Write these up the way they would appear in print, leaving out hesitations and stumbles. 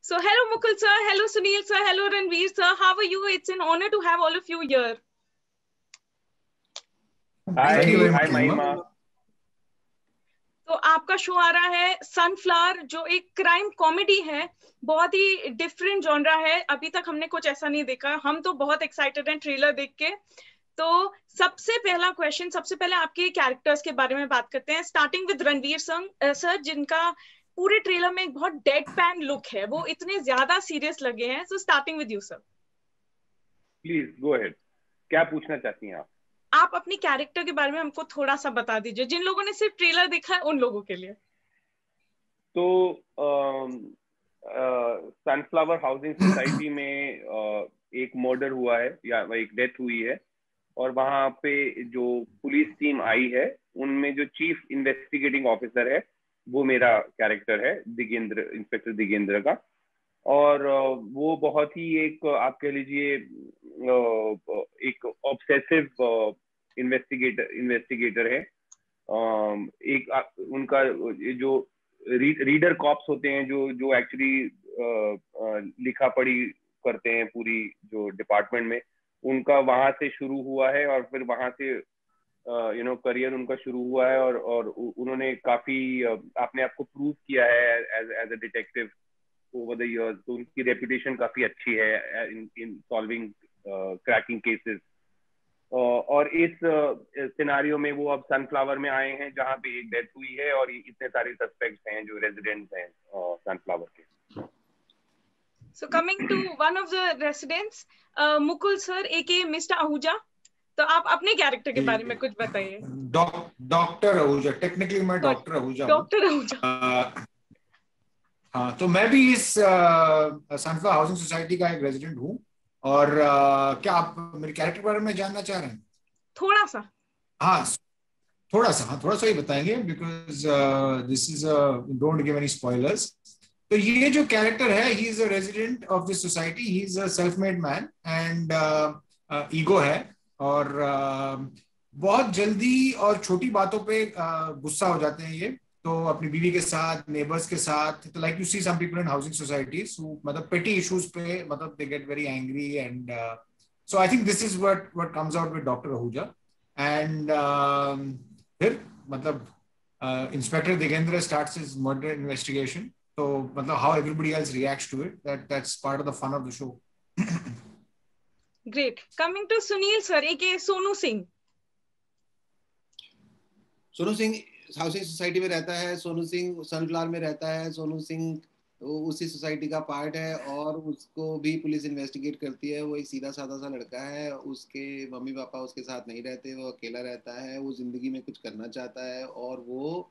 So hello Mukul sir, hello Sunil sir, hello Ranveer sir. How are you? It's an honor to have all of you here. Hi Mahima. तो आपका show आ रहा है sunflower, जो एक crime comedy है, बहुत ही different genre है। अभी तक हमने कुछ ऐसा नहीं देखा। हम तो बहुत एक्साइटेड हैं ट्रेलर देख के। तो सबसे पहला क्वेश्चन, सबसे पहले आपके कैरेक्टर्स के बारे में बात करते हैं, स्टार्टिंग विद रणवीर सर, जिनका पूरे ट्रेलर में एक बहुत डेड पैन लुक है, वो इतने ज्यादा सीरियस लगे हैं। So starting with you sir. Please go ahead, क्या पूछना चाहती हैं आप अपनी कैरेक्टर के बारे में हमको थोड़ा सा बता दीजिए, जिन लोगों ने सिर्फ ट्रेलर देखा है उन लोगों के लिए। तो सनफ्लावर हाउसिंग सोसाइटी में एक मर्डर हुआ है या एक डेथ हुई है, और वहां पे जो पुलिस टीम आई है उनमें जो चीफ इन्वेस्टिगेटिंग ऑफिसर है वो मेरा कैरेक्टर है, दिगेंद्र, इंस्पेक्टर दिगेंद्र का। और वो बहुत ही एक, आप कह लीजिए, एक ऑब्सेसिव इन्वेस्टिगेटर है। एक उनका जो रीडर कॉप्स होते हैं, जो एक्चुअली लिखा पढ़ी करते हैं पूरी जो डिपार्टमेंट में, उनका वहां से शुरू हुआ है और फिर वहां से करियर उनका शुरू हुआ है। और उन्होंने काफी अपने आप को प्रूव किया है as a detective over the years. तो उनकी रेपुटेशन काफी अच्छी है इन सॉल्विंग क्रैकिंग केसेस। और इस सिनारियो में वो अब सनफ्लावर में आए हैं जहां पे एक डेथ हुई है और इतने सारे सस्पेक्ट्स हैं जो रेजिडेंट्स हैं सनफ्लावर के। So coming to one of the residents, Mukul sir aka mister Ahuja, तो आप अपने कैरेक्टर के बारे में कुछ बताइए। डॉक्टर आहूजा, टेक्निकली मैं डॉक्टर आहूजा हूं। डॉक्टर आहूजा। हाँ, तो मैं भी इस सनफ्लावर हाउसिंग सोसाइटी का एक रेजिडेंट हूँ। और क्या आप मेरे कैरेक्टर के बारे में जानना चाह रहे हैं? थोड़ा सा। हाँ, थोड़ा सा ही बताएंगे, because this is don't give any spoilers. तो ये जो कैरेक्टर है, he is a resident of this society, he is a self made man and ego है, और बहुत जल्दी और छोटी बातों पे गुस्सा हो जाते हैं ये। तो अपनी बीवी के साथ, नेबर्स के साथ, तो like you see some people in housing societies who मतलब पेटी इश्यूज पे मतलब they get very angry, and so I think this is what comes out with doctor Ahuja. एंड फिर मतलब inspector Digendra starts his murder investigation. तो मतलब how everybody else reacts to it, that's part of the fun of the show. Great. Coming to Sunil sir, aka Sonu Singh. Sonu Singh housing society में रहता है, Sonu Singh sunflower में रहता है, सोनू सिंह उसी सोसाइटी का पार्ट है और उसको भी पुलिस इन्वेस्टिगेट करती है। वो एक सीधा साधा सा लड़का है, उसके मम्मी पापा उसके साथ नहीं रहते, वो अकेला रहता है, वो जिंदगी में कुछ करना चाहता है। और वो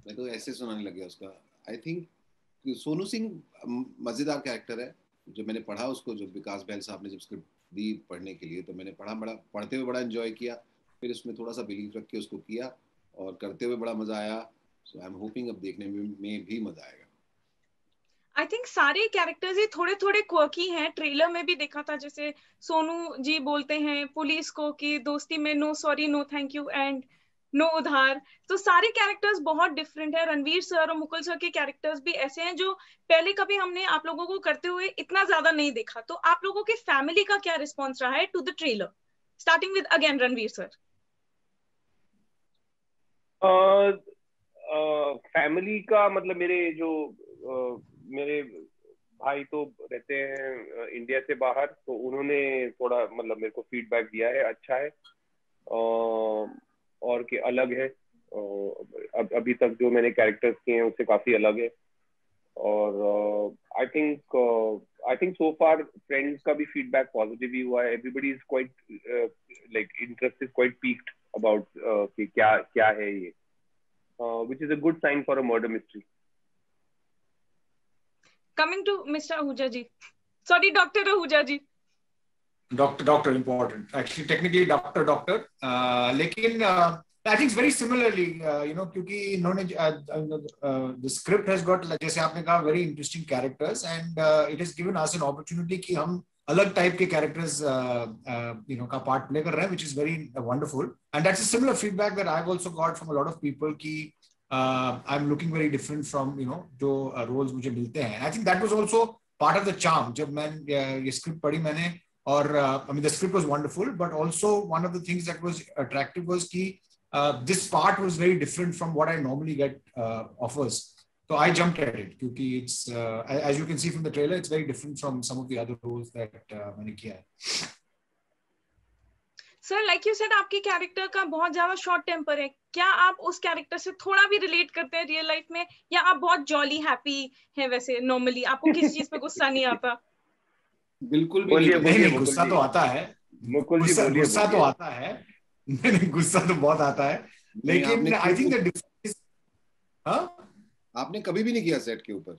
मैं तो ऐसे सुनाने लग गया उसका। आई थिंक सोनू सिंह मजेदार कैरेक्टर है। जब मैंने पढ़ा उसको, जब विकास बहल साहब ने जब स्क्रिप्ट दी पढ़ने के लिए, तो मैंने पढ़ते हुए बड़ा एंजॉय किया, फिर उसमें थोड़ा सा बिलीव रख के उसको किया और करते हुए बड़ा मजा आया। सो आई एम होपिंग अब देखने में भी मजा आएगा। आई थिंक सारे कैरेक्टर्स ही थोड़े थोड़े क्वर्की हैं। ट्रेलर में भी देखा था, जैसे सोनू जी बोलते हैं पुलिस को कि दोस्ती में no sorry no thank you and no उधार। तो सारे कैरेक्टर्स बहुत डिफरेंट है। रणवीर सर और मुकुल सर के कैरेक्टर्स भी ऐसे हैं जो पहले कभी हमने आप लोगों को करते हुए इतना ज्यादा नहीं देखा। तो आप लोगों के फैमिली का क्या रिस्पॉन्स रहा है to the trailer, starting with again Ranveer sir. Family का मतलब मेरे भाई तो रहते हैं इंडिया से बाहर, तो उन्होंने थोड़ा मतलब मेरे को फीडबैक दिया है, अच्छा है और कि अलग है। अभी तक जो मैंने कैरेक्टर्स किए हैं उससे काफी अलग है। और I think so far friends का भी फीडबैक पॉजिटिव ही हुआ है। Everybody is quite like interest is quite peaked about कि क्या है ये, which is a good sign for a murder mystery. Coming to Mr. Ahuja ji, sorry, Dr. Ahuja ji. Doctor important, actually technically doctor, लेकिन I think it's very similarly, क्योंकि इन्होंने the script has got, जैसे आपने कहा, very interesting characters, and it has given us an opportunity कि हम अलग type के कैरेक्टर्स का पार्ट प्ले कर रहे हैं, which is very wonderful, and that's a similar feedback that I've also got from a lot of people कि I am looking very different from जो रोल्स मुझे मिलते हैं. I think that was also part of the charm. जब मैं ये script पढ़ी मैंने, और I mean the script was wonderful, but also one of the things that was attractive was कि this part was very different from what I normally get offers. So I jumped at it क्योंकि it's as you can see from the trailer, it's very different from some of the other roles that मैंने किया है. Sir like you said आपके character का बहुत ज्यादा short temper है. क्या आप उस कैरेक्टर से थोड़ा भी रिलेट करते हैं रियल लाइफ में, या आप बहुत जॉली हैप्पी हैं वैसे नॉर्मली, आपको किसी चीज पे गुस्सा नहीं आता? बिल्कुल भी बोलिए नहीं. नहीं, गुस्सा तो आता है. गुस्सा तो आता है. नहीं, गुस्सा तो बहुत आता है, लेकिन आई थिंक द डिफरेंस. हाँ, आपने कभी भी नहीं किया सेट के ऊपर,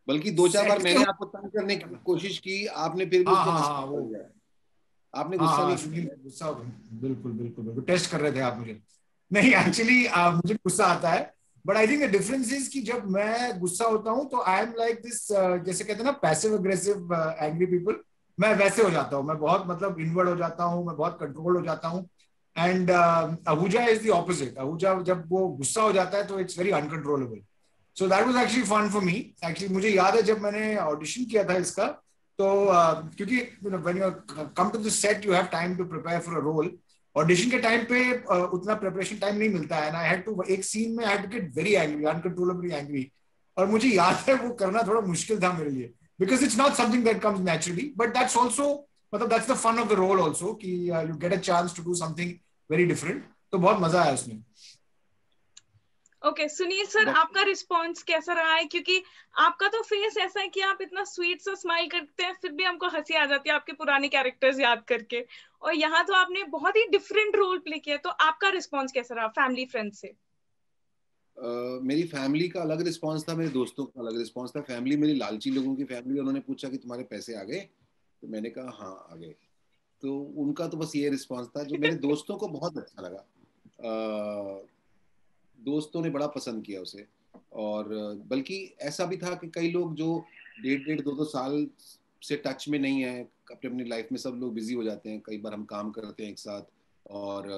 बल्कि 2-4 बार मैंने आपको तंग करने की कोशिश की, आपने फिर भी आपने गुस्सा नहीं. गुस्सा बिल्कुल बिल्कुल बिल्कुल टेस्ट कर रहे थे आप मुझे. नहीं, एक्चुअली मुझे गुस्सा आता है, but I think the difference is कि जब मैं गुस्सा होता हूँ तो आई एम लाइक दिस, जैसे कहते हैं ना पैसिव अग्रेसिव एंग्री पीपल, मैं वैसे हो जाता हूँ. मैं बहुत मतलब इनवर्ड हो जाता हूँ, मैं बहुत कंट्रोल हो जाता हूँ. And Ahuja is the opposite. Ahuja जब वो गुस्सा हो जाता है तो it's very uncontrollable. So that was actually fun for me. Actually मुझे याद है जब मैंने ऑडिशन किया था इसका, तो क्योंकि when you come to the set you have time to prepare for a role. Audition के टाइम पे उतना प्रिपरेशन टाइम नहीं मिलता है. ना आई हैड टू, एक सीन में I had to get very angry, uncontrollably angry. और मुझे याद है वो करना थोड़ा मुश्किल था मेरे लिए, because it's not something that comes naturally, but that's also, that's the fun of the role also कि you get a chance to do something very different. तो बहुत मजा आया उसमें. ओके सुनील सर, आपका रिस्पॉन्स कैसा रहा है? क्योंकि आपका तो फेस ऐसा है कि आप इतना स्वीट सा स्माइल करते हैं, फिर भी हमको हंसी आ जाती है आपके पुराने कैरेक्टर्स याद करके, और यहाँ तो आपने बहुत ही डिफरेंट रोल प्ले किया. तो आपका रिस्पॉन्स कैसा रहा फैमिली फ्रेंड से? मेरी फैमिली का अलग रिस्पांस था, मेरे दोस्तों का अलग रिस्पांस था. फैमिली मेरी लालची लोगों की फैमिली, उन्होंने पूछा कि तुम्हारे पैसे आ गए, तो मैंने कहा हाँ आ गए. तो उनका तो बस ये रिस्पांस था. जो मेरे दोस्तों को बहुत अच्छा लगा, दोस्तों ने बड़ा पसंद किया उसे. और बल्कि ऐसा भी था कि कई लोग जो 1.5-2 साल से टच में नहीं है, अपनी अपनी लाइफ में सब लोग बिजी हो जाते हैं, कई बार हम काम करते हैं एक साथ, और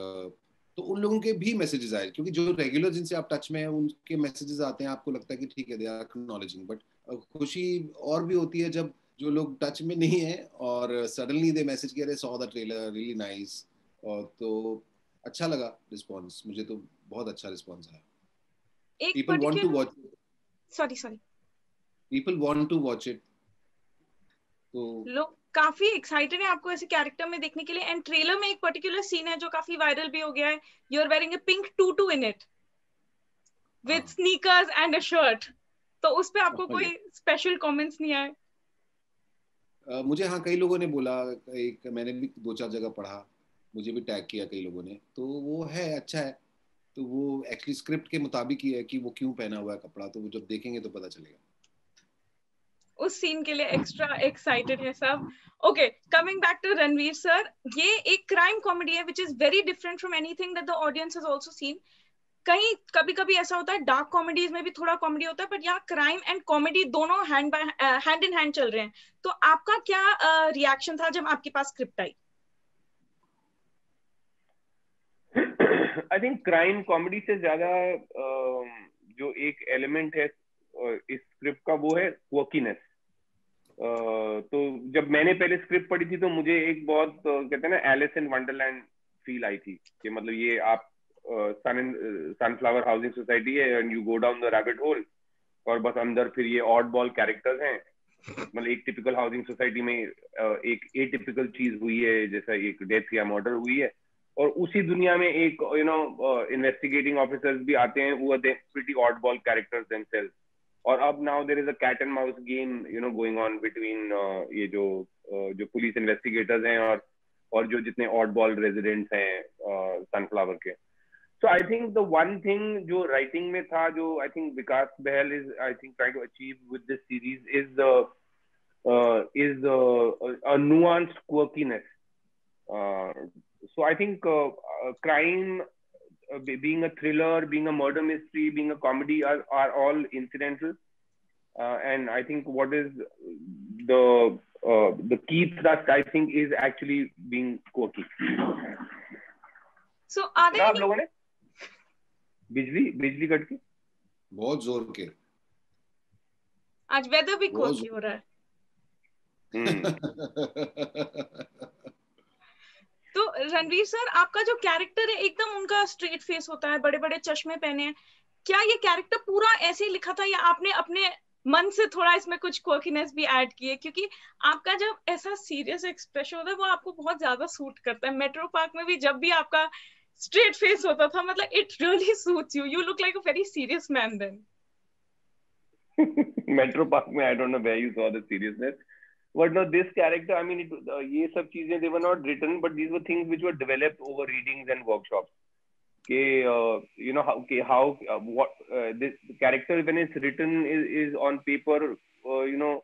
तो उन लोगों के भी मैसेजेस आए, क्योंकि जो रेगुलर जिनसे आप टच में हैं उनके मैसेजेस आते हैं, आपको लगता है कि ठीक है दे आर एक्नॉलेजिंग. बट खुशी और भी होती है जब जो लोग टच में नहीं है और सडनली दे मैसेज किया, saw the trailer really nice. और तो अच्छा लगा रिस्पांस, मुझे तो बहुत अच्छा रिस्पांस आया. People want to watch it. Sorry. People want to watch it. तो लोग काफी एक्साइटेड है आपको ऐसे कैरेक्टर में देखने के लिए. एंड ट्रेलर में एक पर्टिकुलर सीन है जो काफी वायरल भी हो गया है. You are wearing a pink tutu in it with sneakers and a shirt. तो उस पे आपको कोई स्पेशल कमेंट्स नहीं आए? मुझे हाँ कई लोगों ने बोला, एक मैंने भी 2-4 जगह पढ़ा, मुझे भी टैग किया कई लोगों ने. तो वो है अच्छा है. तो वो एक्चुअली स्क्रिप्ट के मुताबिक ही है कि वो क्यों पहना हुआ है कपड़ा, तो वो जब देखेंगे तो पता चलेगा. उस सीन के लिए एक्स्ट्रा एक्साइटेड है सब. Okay, coming back to Ranveer sir, ये एक क्राइम कॉमेडी है which is very different from anything that the audience has also seen. कहीं कभी कभी ऐसा होता है डार्क कॉमेडीज में भी थोड़ा कॉमेडी होता है, बट यहाँ क्राइम एंड कॉमेडी दोनों हैंड इन हैंड चल रहे हैं. तो आपका क्या रिएक्शन था जब आपके पास स्क्रिप्ट आई? आई थिंक क्राइम कॉमेडी से ज्यादा जो एक एलिमेंट है इस स्क्रिप्ट का वो है क्वर्कीनेस. तो जब मैंने पहले स्क्रिप्ट पढ़ी थी तो मुझे एक बहुत कहते हैं ना एलिस इन वंडरलैंड फील आई थी कि मतलब ये आप सनफ्लावर हाउसिंग सोसाइटी है and you go down the rabbit hole, और बस अंदर फिर ये ऑड बॉल कैरेक्टर्स हैं. मतलब एक टिपिकल हाउसिंग सोसाइटी में एक एटिपिकल चीज हुई है, जैसा एक डेथ या मर्डर हुई है, और उसी दुनिया में एक इन्वेस्टिगेटिंग ऑफिसर्स भी आते हैं, वो they pretty odd ball characters themselves. और अब now there is a cat and mouse game going on between ये जो पुलिस इन्वेस्टिगेटर्स हैं और जो जितने ऑड बॉल रेजिडेंट्स हैं सनफ्लावर के. So I think the one thing जो writing में था, जो I think Vikas Bahal is I think trying to achieve with this series is a nuanced quirkiness. So I think crime, being a thriller, being a murder mystery, being a comedy are all incidental. And I think what is the key thrust, I think, is actually being quirky. So are there any... बिजली बिजली cut के बहुत जोर के, आज weather भी बहुत quirky हो रहा है। तो रणवीर सर, आपका जो कैरेक्टर है एकदम उनका स्ट्रेट फेस होता है, बड़े बड़े चश्मे पहने हैं, क्या ये कैरेक्टर पूरा ऐसे ही लिखा था या आपने अपने मन से थोड़ा इसमें कुछ क्वर्कीनेस भी ऐड किए? क्योंकि आपका जब ऐसा सीरियस एक्सप्रेशन होता है वो आपको बहुत ज्यादा सूट करता है। मेट्रो पार्क में भी जब भी आपका स्ट्रेट फेस होता था, मतलब it really suits you, you look like a very serious man then. Metro park में I don't know where you saw the seriousness, but no, this character, I mean, ये सब चीजें they were not written, but these were things which were developed over readings and workshops. Okay, you know how what this character when it's written is on paper, you know,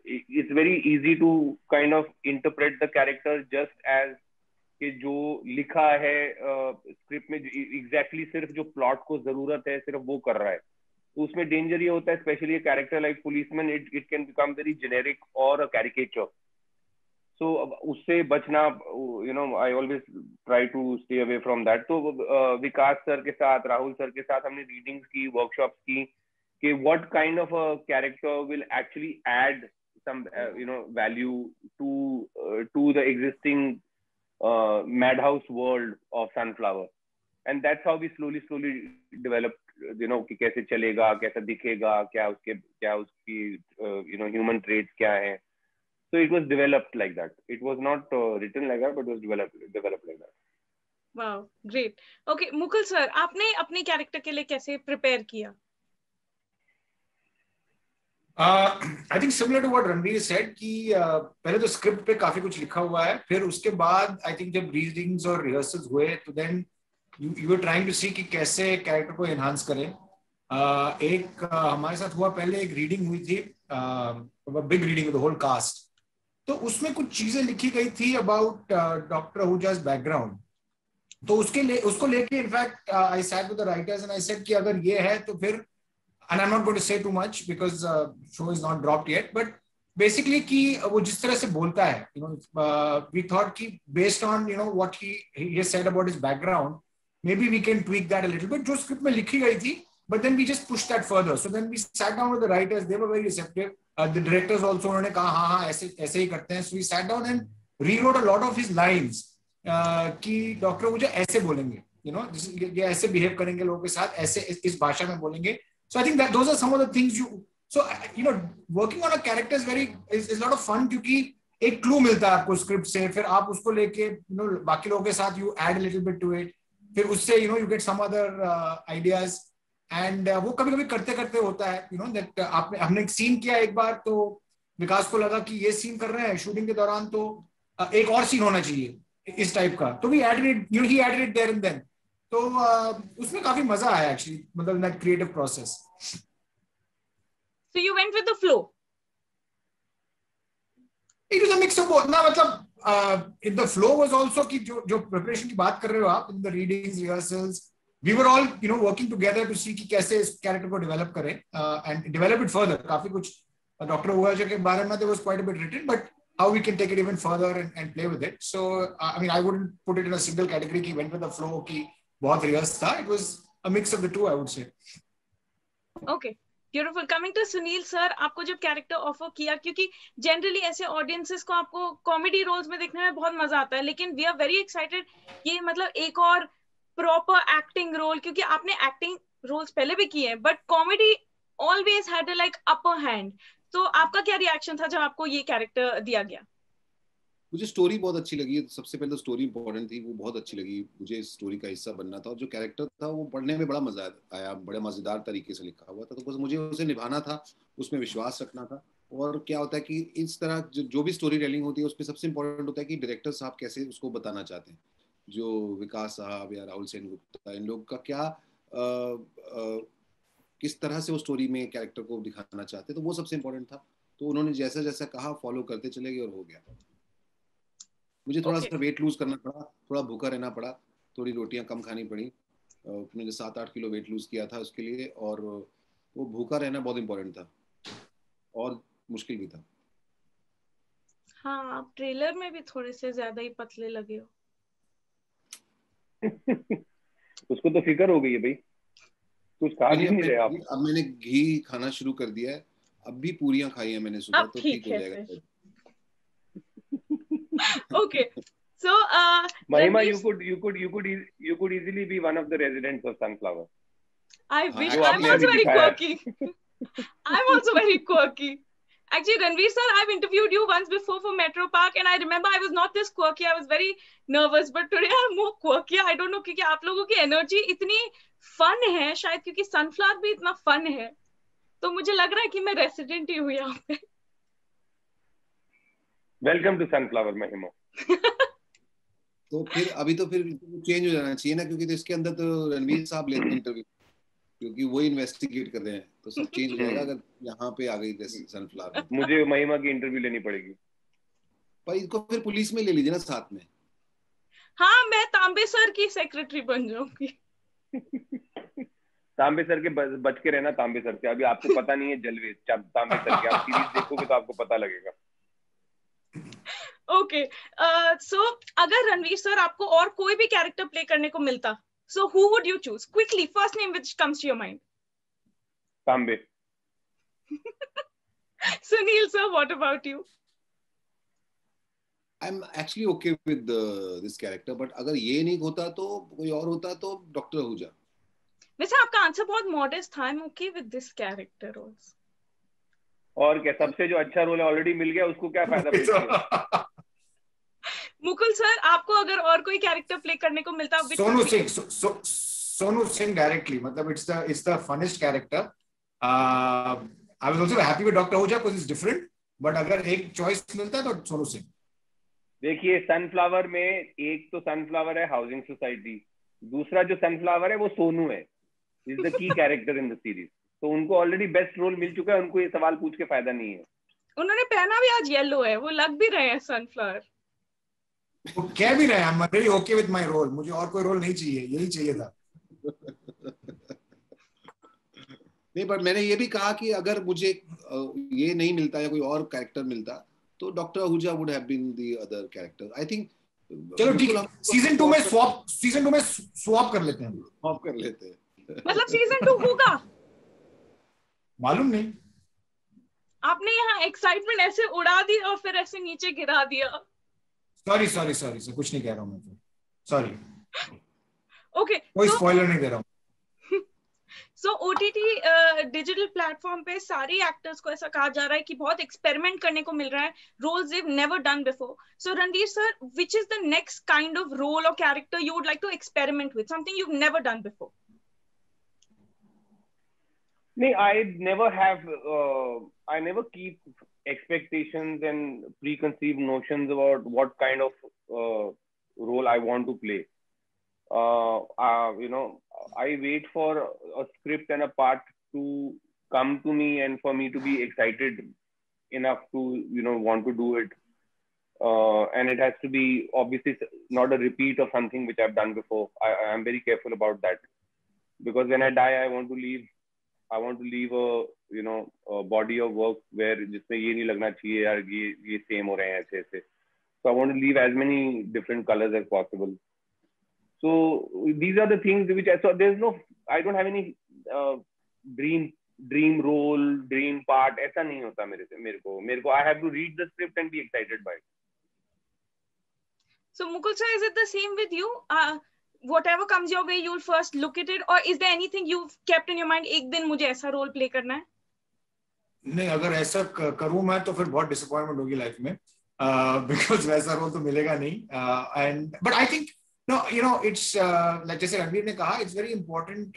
it's very easy to kind of interpret the character just as कि जो लिखा है script में exactly सिर्फ जो plot को जरूरत है सिर्फ वो कर रहा है, तो उसमें डेंजर ये होता है, specially character like policeman, it can become very generic और अ कैरिकेचर. सो उससे बचना, you know, I always try to stay away from that. तो विकास सर के साथ, राहुल सर के साथ हमने रीडिंग्स की, वर्कशॉप्स की कि what kind of a character will actually add some you know value to the existing madhouse world of Sunflower, and that's how we slowly developed, you know, कि कैसे चलेगा, कैसा दिखेगा, क्या उसकी you know human traits क्या है. So it was developed like that. It was not written like that, but it was developed like that. Wow, great. Okay Mukul sir, आपने अपने कैरेक्टर के लिए कैसे प्रिपेयर किया? I think similar to what Ranveer said कि पहले तो स्क्रिप्ट पे काफी कुछ लिखा हुआ है, फिर उसके बाद आई थिंक जब रीडिंग्स और रिहर्सल्स हुए तो then you are trying to see कि कैसे कैरेक्टर को एनहांस करें. हमारे साथ हुआ पहले, एक रीडिंग हुई थी, big reading the whole cast. तो उसमें कुछ चीजें लिखी गई थी अबाउट डॉक्टर आहूजा's बैकग्राउंड. तो उसको लेके in fact I sat with the writers and I said कि अगर ये है तो फिर, and I'm not going to say too much because show is not dropped yet, but basically कि वो जिस तरह से बोलता है, you know, we thought कि based on you know what he has said about his background, maybe we can tweak that a little bit. जो script में लिखी गई थी, but then we just pushed that further. So then we sat down with the writers, they were very receptive. The directors also, उन्होंने कहा हाँ ऐसे ही करते हैं. So we sat down and rewrote a lot of his lines कि doctor मुझे ऐसे बोलेंगे, you know, ये ऐसे बिहेव करेंगे लोगों के साथ, ऐसे इस भाषा में बोलेंगे. So I think that those are some of the things you know, working on a character is a lot of fun क्योंकि एक क्लू मिलता है आपको स्क्रिप्ट से, फिर आप उसको लेके you know बाकी लोगों के साथ you add a little bit to it, फिर उससे you know you get some other ideas and वो कभी-कभी करते होता है, you know, that हमने एक सीन किया एक बार, तो विकास को लगा कि ये सीन कर रहे हैं शूटिंग के दौरान, तो एक और सीन होना चाहिए इस टाइप का, तो we added it, you know, he added it there and then. तो उसमें काफी मजा आया एक्चुअली, मतलब that creative process. So you went with the flow. It was a mix of both ना, मतलब in the flow was also कि जो प्रिपरेशन की बात कर रहे हो आप, in the readings, rehearsals, we were all you know working together to see कि कैसे इस कैरेक्टर को डेवलप करें and develop it further. काफी कुछ डॉक्टर आहूजा के बारे में there was quite a bit written, but how we can take it even further and play with it. So I mean I wouldn't put it in a single category कि went with the flow कि बहुत rehearse था. It was a mix of the two, I would say. Okay, beautiful. Coming to Sunil sir, आपको जब character offer किया, क्योंकि generally ऐसे audiences को आपको कॉमेडी रोल्स में देखने में बहुत मजा आता है, लेकिन वी आर वेरी एक्साइटेड ये मतलब एक और प्रॉपर एक्टिंग रोल, क्योंकि आपने एक्टिंग रोल्स पहले भी किए हैं but comedy always had like upper hand. तो आपका क्या रिएक्शन था जब आपको ये कैरेक्टर दिया गया? मुझे स्टोरी बहुत अच्छी लगी. सबसे पहले तो स्टोरी इंपॉर्टेंट थी, वो बहुत अच्छी लगी मुझे. इस स्टोरी का हिस्सा बनना था, और जो कैरेक्टर था वो पढ़ने में बड़ा मजा आया, बड़े मजेदार तरीके से लिखा हुआ था. तो बस मुझे उसे निभाना था, उसमें विश्वास रखना था. और क्या होता है कि इस तरह जो भी स्टोरी टेलिंग होती है उसमें सबसे इंपॉर्टेंट होता है कि डायरेक्टर साहब कैसे उसको बताना चाहते हैं. जो विकास साहब या राहुल सेनगुप्ता, इन लोग का क्या किस तरह से वो स्टोरी में कैरेक्टर को दिखाना चाहते, तो वो सबसे इंपॉर्टेंट था. तो उन्होंने जैसा जैसा कहा फॉलो करते चले गए और हो गया. मुझे थोड़ा सा वेट लूज करना पड़ा, थोड़ा भूखा रहना पड़ा, थोड़ी रोटियां कम खानी पड़ी. मैंने 7-8 किलो वेट लूज किया था उसके लिए, और वो भूखा रहना बहुत इंपॉर्टेंट था और मुश्किल भी था. हाँ, आप ट्रेलर में भी थोड़े से ज्यादा ही पतले लगे हो. उसको तो फिक्र हो गई है भाई, कुछ खा भी नहीं रहे आप। अब मैंने घी खाना शुरू कर दिया है, अब भी पूरियां खाई है मैंने सुबह, तो ठीक हो जाएगा। Okay, so Mahima, you could easily be one of the residents of Sunflower. I wish. I'm also very quirky. I'm also very quirky. Actually, Ranveer sir, I've interviewed you once before for Metro Park, and I remember I was not this quirky. I was very nervous, but today I'm more quirky. I don't know क्योंकि आप लोगों की energy इतनी fun है, शायद क्योंकि Sunflower भी इतना fun है, तो मुझे लग रहा है कि मैं resident ही हूँ यहाँ पे। Welcome to Sunflower, Mahima. तो फिर अभी तो फिर चेंज हो जाना चाहिए ना, क्योंकि तो इसके अंदर तो रणवीर साहब लेते हैं इंटरव्यू, क्योंकि वो इन्वेस्टिगेट कर रहे हैं, तो सब चेंज हो जाएगा अगर यहाँ पे आ गई सनफ्लावर। मुझे महिमा की इंटरव्यू लेनी पड़ेगी। पर इसको फिर पुलिस में ले लीजिए ना साथ में। हाँ, मैं तांबे सर की सेक्रेटरी बन जाऊंगी। तांबे सर के बच के रहना, तांबे सर से। अभी आपको पता नहीं है जलवेज तांबे सर की, आप सीरीज देखोगे तो आपको पता लगेगा। ओके, सो अगर रणवीर सर आपको और कोई भी कैरेक्टर प्ले करने को मिलता, so who would you choose? Quickly, first name which comes to your mind. तांबे। Sunil sir, what about you? I'm actually okay with this character, but अगर ये नहीं होता तो कोई और होता तो डॉक्टर आहूजा। वैसे आपका आंसर बहुत मॉडेस्ट था। I'm okay with this character also. और क्या, सबसे जो अच्छा रोल है ऑलरेडी मिल गया, उसको क्या फायदा? मुकुल सर, आपको अगर और कोई कैरेक्टर प्ले करने को मिलता? सोनू सिंह डायरेक्टली, मतलब it's the funnest character. I was also happy with Dr. Ahuja because it's different, but अगर एक चॉइस मिलता है तो सोनू सिंह। देखिए, सनफ्लावर में एक तो सनफ्लावर है हाउसिंग सोसाइटी, दूसरा जो सनफ्लावर है वो सोनू है, is the key character in the series. तो उनको ऑलरेडी बेस्ट रोल मिल चुका है, उनको ये सवाल पूछ के फायदा नहीं है। उन्होंने पहना भी आज येलो है, वो लग भी रहे हैं सनफ्लावर। वो कह भी रहे हैं, I'm very okay with my role, मुझे और कोई रोल नहीं चाहिए, यही चाहिए था। नहीं, पर मैंने ये भी कहा कि अगर मुझे ये नहीं मिलता या कोई और कैरेक्टर मिलता तो doctor Ahuja would have been the other character, I think. चलो ठीक, सीजन 2 में स्वैप कर लेते हैं। स्वैप कर लेते हैं। मतलब सीजन 2 होगा? मालूम नहीं। आपने यहाँ एक्साइटमेंट ऐसे उड़ा दी और फिर ऐसे नीचे गिरा दिया। सॉरी सर, कुछ नहीं कह रहा हूँ मैं तो, सॉरी। ओके, कोई स्पॉइलर नहीं दे रहा हूँ। सो OTT डिजिटल प्लेटफॉर्म पे सारे एक्टर्स को ऐसा कहा जा रहा है कि बहुत एक्सपेरिमेंट करने को मिल रहा है, roles they've never done before. So Ranveer sir, which is the next kind of role or character you would like to experiment with, something you've never done before? No, I never keep expectations and preconceived notions about what kind of role I want to play. I wait for a script and a part to come to me and for me to be excited enough to want to do it, and it has to be obviously not a repeat of something which I've done before. I am very careful about that, because when I die I want to leave a body of work where जिसमें ये नहीं लगना चाहिए यार ये same हो रहे हैं ऐसे। So I want to leave as many different colors as possible. So these are the things which I don't have any dream role, dream part. ऐसा नहीं होता मेरे को I have to read the script and be excited by it. So Mukul sir, is it the same with you? Whatever comes your way, you'll first look at it, or is there anything you've kept in your mind, एक दिन मुझे ऐसा role play करना है? नहीं, अगर ऐसा करूं मैं तो फिर बहुत डिसअपॉइंटमेंट होगी लाइफ में, बिकॉज वैसा रोल तो मिलेगा नहीं। But I think no, it's like जैसे रणवीर ने कहा, it's very important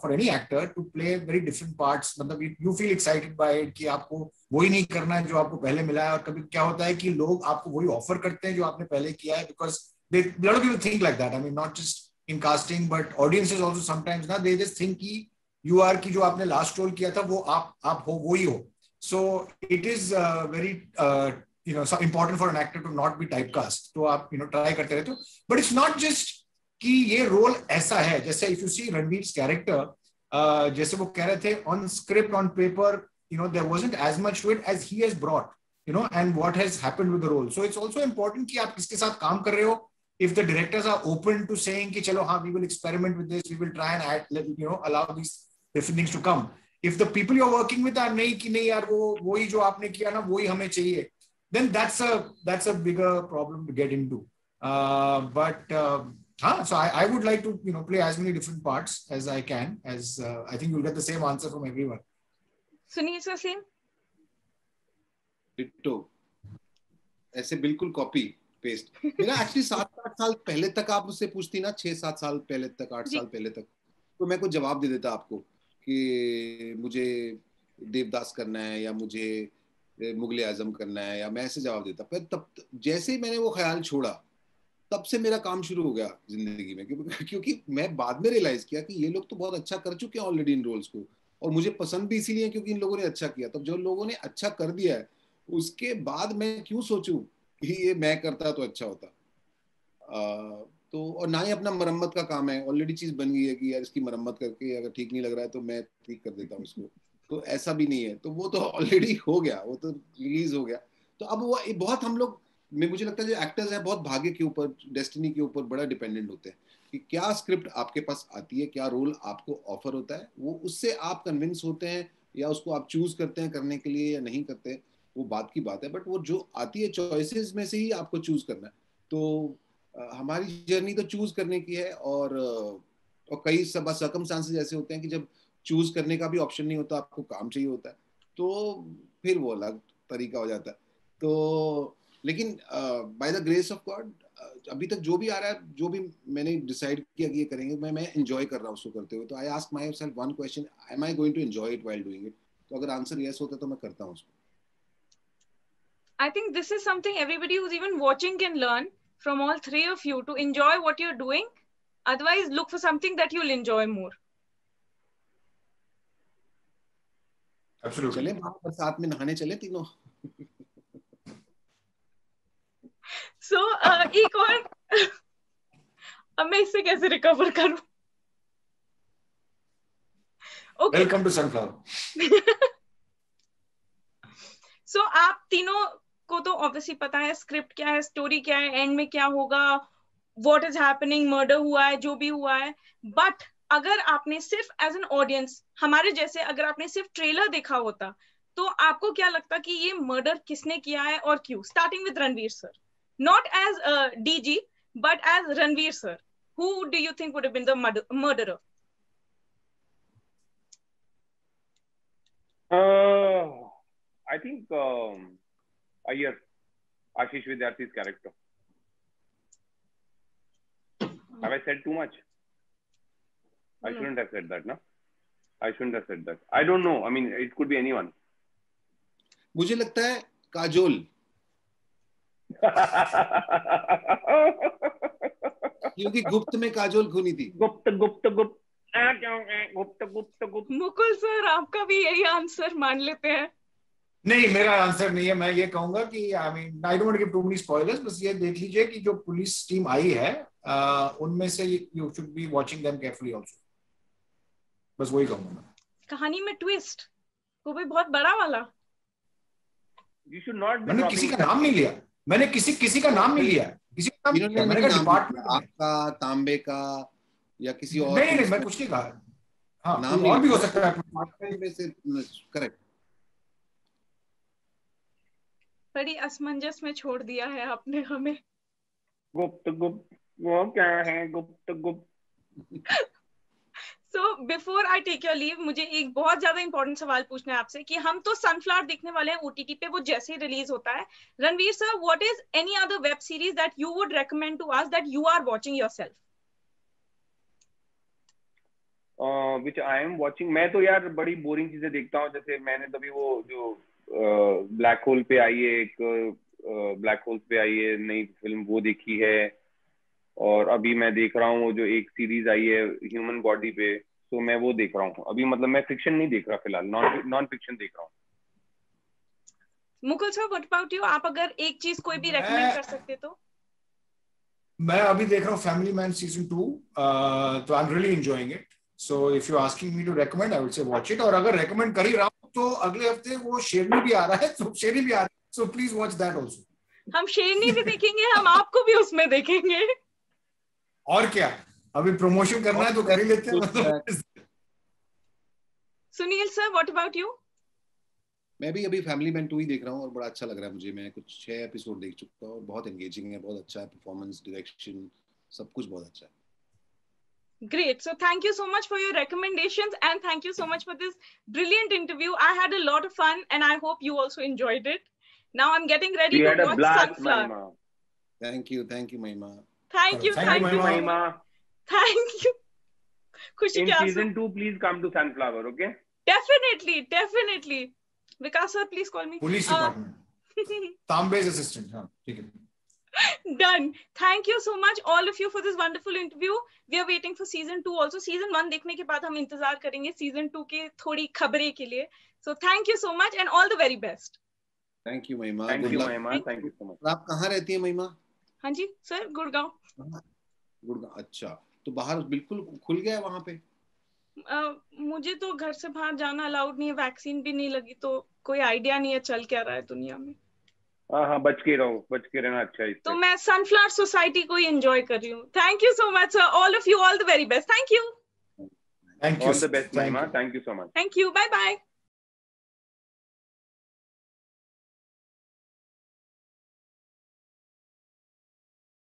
for any actor to play very different parts. मतलब you feel excited by it कि आपको वही नहीं करना है जो आपको पहले मिला है, और कभी क्या होता है कि लोग आपको वही ऑफर करते हैं जो आपने पहले किया है, because a lot of people think like that. I mean, not just in casting, but audiences also sometimes ना they just think कि you are कि जो आपने लास्ट रोल किया था वो आप हो, वही हो. So it is very so important for an actor to not be typecast. तो आप try करते रहते हो, but it's not just कि ये रोल ऐसा है. जैसे if you see Ranveer's character, जैसे वो कह रहे थे, on script, on paper, there wasn't as much to it as he has brought, and what has happened with the role. So it's also important कि आप किसके साथ काम कर रहे हो, if the directors are open to saying कि चलो हाँ, we will experiment with this, we will try and add, allow these different things to come. If the people you're working with are नहीं कि नहीं यार वही जो आपने किया ना वही हमें चाहिए, then that's a bigger problem to get into. So I would like to play as many different parts as I can, as I think you'll get the same answer from everyone. Sunil sir, same. Ditto, ऐसे बिल्कुल copy paste. मेरा actually 7-8 साल पहले तक आप मुझसे पूछती ना, 6-7 साल पहले तक, 8 साल पहले तक, तो मैं कुछ जवाब दे देता आपको कि मुझे देवदास करना है या मुझे मुगले आजम करना है, या मैं ऐसे जवाब देता. पर तब जैसे ही मैंने वो ख्याल छोड़ा तब से मेरा काम शुरू हो गया जिंदगी में, क्योंकि मैं बाद में रियलाइज किया कि ये लोग तो बहुत अच्छा कर चुके हैं ऑलरेडी इन रोल्स को, और मुझे पसंद भी इसीलिए क्योंकि इन लोगों ने अच्छा किया. तब जो लोगों ने अच्छा कर दिया है उसके बाद मैं क्यों सोचूं कि ये मैं करता तो अच्छा होता. तो और ना ही अपना मरम्मत का काम है, ऑलरेडी चीज बन गई है कि यार इसकी मरम्मत करके अगर ठीक नहीं लग रहा है तो मैं ठीक कर देता हूँ इसको, तो ऐसा भी नहीं है. तो वो तो ऑलरेडी हो गया, वो तो रिलीज हो गया. तो अब वो बहुत हम लोग, मुझे लगता है जो एक्टर्स हैं बहुत भाग्य के ऊपर, डेस्टिनी के ऊपर बड़ा डिपेंडेंट होते हैं कि क्या स्क्रिप्ट आपके पास आती है, क्या रोल आपको ऑफर होता है, वो उससे आप कन्विंस होते हैं या उसको आप चूज करते हैं करने के लिए या नहीं करते, वो बात की बात है. बट वो जो आती है चॉइसेस में से ही आपको चूज करना है. तो हमारी जर्नी तो चूज करने की है, और कई सब सर्कमस्टांसेस ऐसे होते हैं कि जब चूज करने का भी ऑप्शन नहीं होता, आपको काम चाहिए होता है, तो फिर वो अलग तरीका हो जाता है. तो लेकिन by the grace of God अभी तक जो भी आ रहा है, जो भी मैंने डिसाइड किया कि ये करेंगे, मैं एंजॉय कर रहा हूँ उसको करते हुए. तो I ask myself one question, am I going to enjoy it while doing it. तो अगर आंसर यस होता है तो मैं करता हूँ उसको. I think this is something everybody who's even watching can learn from all three of you, to enjoy what you're doing. Otherwise, look for something that you'll enjoy more. Absolutely. चले बरसात में नहाने चले तीनों. So एक और अब मैं इससे कैसे रिकवर करूं? Okay. Welcome to Sunflower. So आप तीनों को तो ऑब्वियसली पता है स्क्रिप्ट क्या है, स्टोरी क्या है, एंड में क्या होगा, व्हाट इज हैपनिंग, मर्डर हुआ है, जो भी हुआ है. बट अगर आपने सिर्फ एज एन ऑडियंस, हमारे जैसे, अगर आपने सिर्फ ट्रेलर देखा होता, तो आपको क्या लगता कि ये मर्डर किसने किया है और क्यों? Starting with Ranveer sir, not as DG but as Ranveer sir, who do you think would have been the murderer? I think Iyer, Ashish Vidyarthi's character. Have I said too much? I shouldn't have said that, no? I shouldn't have said that. I don't know. I mean, it could be anyone. मुझे लगता है काजोल. क्योंकि गुप्त में काजोल खूनी थी. गुप्त Mukul sir, आपका भी यही आंसर मान लेते हैं? नहीं, मेरा आंसर नहीं है. मैं ये कहूंगा कि I mean I don't want to give too many spoilers, बस ये देख लीजिए कि जो पुलिस टीम आई है उनमें से you should be watching them carefully also. बस वही कहूंगा मैं. कहानी में ट्विस्ट वो भी बहुत बड़ा वाला. You should not. मैंने किसी का नाम नहीं लिया. मैंने किसी का नाम नहीं लिया. किसी का नाम नहीं लिया. मैंने कहा डिपार्टमेंट आपका, तांबे का या किसी और. नहीं, मैं कुछ नहीं कहा. हाँ, नाम और भी हो सकता है डिपार्टमेंट में से. करेक्ट. बड़ी असमंजस में छोड़ दिया है आपने हमें. गुप्त वो क्या है गुप्त. So before I take your leave, मुझे एक बहुत ज्यादा इंपॉर्टेंट सवाल पूछना है आपसे कि हम तो सनफ्लावर देखने वाले हैं OTT पे, वो जैसे ही रिलीज होता है. Ranveer sir, what is any other web series that you would recommend to us that you are watching yourself? Which I am watching. मैं तो यार बड़ी बोरिंग चीजें देखता हूँ. जैसे मैंने तभी वो जो ब्लैक होल पे आई है, एक ब्लैक होल पे आई है नई फिल्म, वो देखी है. और अभी मैं देख रहा हूँ जो एक सीरीज आई है ह्यूमन बॉडी पे, तो मैं वो देख रहा हूँ अभी. मतलब मैं फिक्शन नहीं देख रहा फिलहाल, नॉन फिक्शन देख रहा हूँ. Mukul sir, what about you? आप अगर एक चीज कोई भी रेकमेंड कर सकते तो? मैं अभी देख रहा हूँ फैमिली मैन सीजन 2, तो I am really enjoying it. So if you asking me to recommend, I would say watch it. और अगर रेकमेंड कर ही रहा हूँ तो अगले हफ्ते वो शेरनी भी आ रहा है, तो so please watch that also. हम शेरनी भी देखेंगे, हम आपको भी उसमें देखेंगे. और क्या, अभी प्रमोशन करना है तो कर ही लेते हैं। Sunil sir, what about you? मैं भी अभी फैमिली मैन 2 ही देख रहा हूँ और बड़ा अच्छा लग रहा है मुझे। मैं कुछ 6 एपिसोड देख चुका हूँ और बहुत एंगेजिंग है, बहुत अच्छा है, परफॉर्मेंस, डायरेक्शन, सब कुछ बहुत अच्छा है। Great. So thank you so much for your recommendations and thank you so much for this brilliant interview. I had a lot of fun and I hope you also enjoyed it. Now I'm getting ready We to had a watch blast, Sunflower. Mahima. Thank you, Mahima. Thank you, Thank you, thank you, Mahima. thank you. Khushi In ke season aansu. 2, please come to Sunflower, okay? Definitely, definitely. Vikas sir, please call me. Police department. Tambe's assistant. हाँ, ठीक है. Done. Thank you so much all of you for this wonderful interview. We are waiting for season 2 also. Season 1 देखने के बाद हम इंतजार करेंगे season 2 के थोड़ी खबरें के लिए. So thank you so much and all the very best. Thank you, Mahima. Thank you, Mahima. Thank you so much. आप कहाँ रहती है महिमा? हाँ जी सर, गुड़गांव. गुड़गांव, अच्छा. तो बाहर बिल्कुल खुल गया है वहाँ पे? मुझे तो घर से बाहर जाना अलाउड नहीं है, वैक्सीन भी नहीं लगी, तो कोई आइडिया नहीं है चल क्या रहा है दुनिया में. हाँ, बच के रहो, बच के रहना अच्छा है. तो मैं सनफ्लावर सोसाइटी को ही एंजॉय कर रही हूँ. Thank you so much sir, all of you, all the very best. Thank you. Thank you. All the best, Mahima. Thank you so much. Thank you. Bye bye.